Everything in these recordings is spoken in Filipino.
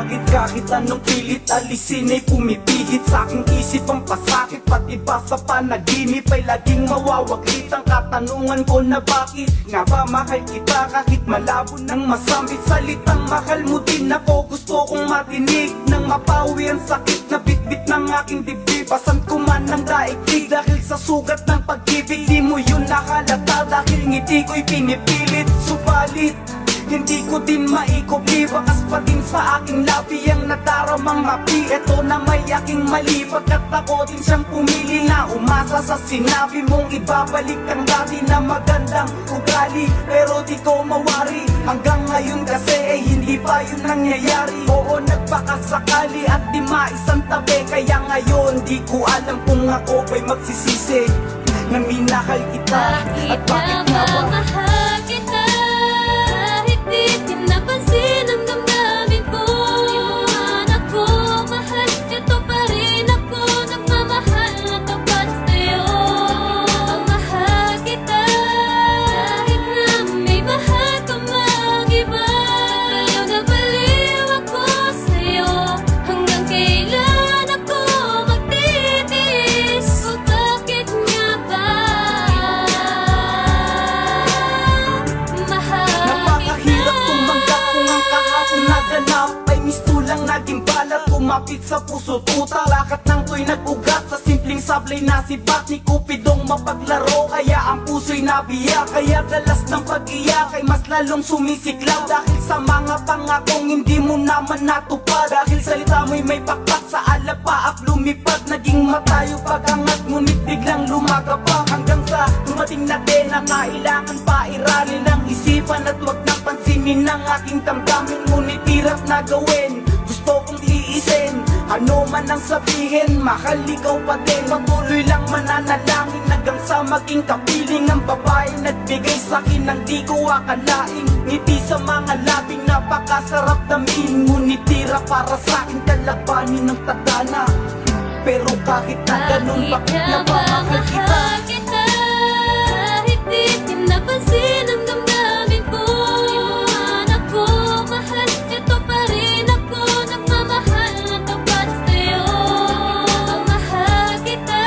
Bakit kahit anong pilit alisin ay pumipihit sa aking isip ang pasakit, pati ba sa panaginip ay laging mawawaglit ang katanungan ko na bakit nga ba mahal kita kahit malabo ng masamit. Salitang mahal mo din ako, gusto kong matinig nang mapawi ang sakit na bitbit ng aking dibdib. Pasan ko man ng daigdig dahil sa sugat ng pag-ibig, di mo yun nakalata dahil ngiti ko'y pinipilit. Subalit hindi ko din maikupi, bakas pa din sa aking labi ang nadaramang mapi. Eto na may aking mali, pagkat ako din siyang pumili na umasa sa sinabi mong ibabalik ang dati na magandang ugali. Pero di ko mawari hanggang ngayon kasi ay hindi pa yun nangyayari. Oo, nagpakasakali at di maisang tabi, kaya ngayon di ko alam kung ako ba'y magsisisi na minahal kita. At bakit nga ba mahal kita? Di napansin ang damdamin ko. Di mo man ako mahal, ito pa rin ako nagmamahal na tapat sa'yo. Mahal kita kahit na may mahal ka mag-iba. Baliw na baliw ako sa'yo, hanggang kailan ako magtitiis? O bakit nga ba naganap ay mistulang naging balat, kumapit sa puso tuta. Lakat ng to'y nag-ugat sa simpleng sablay na sibat ni Cupidong mapaglaro. Kaya ang puso'y nabiyak, kaya dalas ng pag-iyak ay mas lalong sumisiklaw. Dahil sa mga pangakong hindi mo naman natupad, dahil salita mo'y may pakpak sa alapa at lumipad. Naging matayo pag-angat ngunit biglang lumagapak, hanggang sa dumating na din na kailangan pa iralin ang isipan at wag nang pansinin ang aking damdamin. Ngunit hirap na gawin, gusto kong tiisin, ano man ang sabihin, mahal ikaw pa din. Patuloy lang mananalangin hanggang sa maging kapiling ang babae nagbigay sa'kin ng di ko akalaing ngiti sa mga labing napakasarap damin. Ngunit tira para sa'kin kalabanin ng tadhana. Pero kahit na ganun, bakit na ba mahal kita? Kahit di napansin ang damdamin ko. Di mo man ako mahal, ito pa rin ako nagmamahal na tapat sa'yo. Mahal kita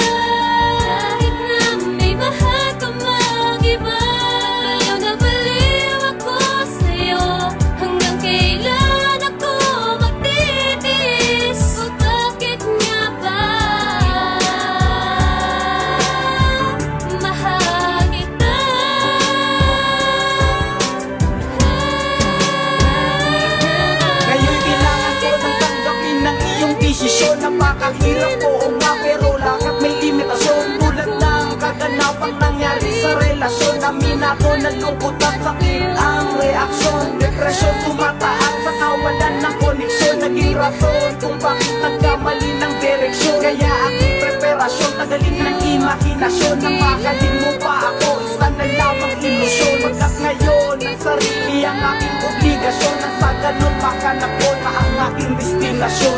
kahit na may mahal ka mag-iba. Baliw na baliw ako sa'yo, hanggang kailan ako magtitiis? O bakit nga ba mahal kita? Ngayon'y kailangan ko nang tanggapin ng iyong desisyon. Napakahirap, oo nga, pero lahat may limitasyon. Tulad ng kaganapang nangyari sa relasyon namin, ako nalungkot at sakit ang reaksyon. Depresyon tumataas sa kawalan ng koneksyon, naging rason kung bakit nagkamali ng direksyon. Kaya aking preparasyon, tagalin ng imahinasyon, nang mahalin mo pa ako, isa na lamang ilusyon. Pagkat ngayon ang sarili ang aking obligasyon, nang sa ganun makanap ko na ang aking destinasyon.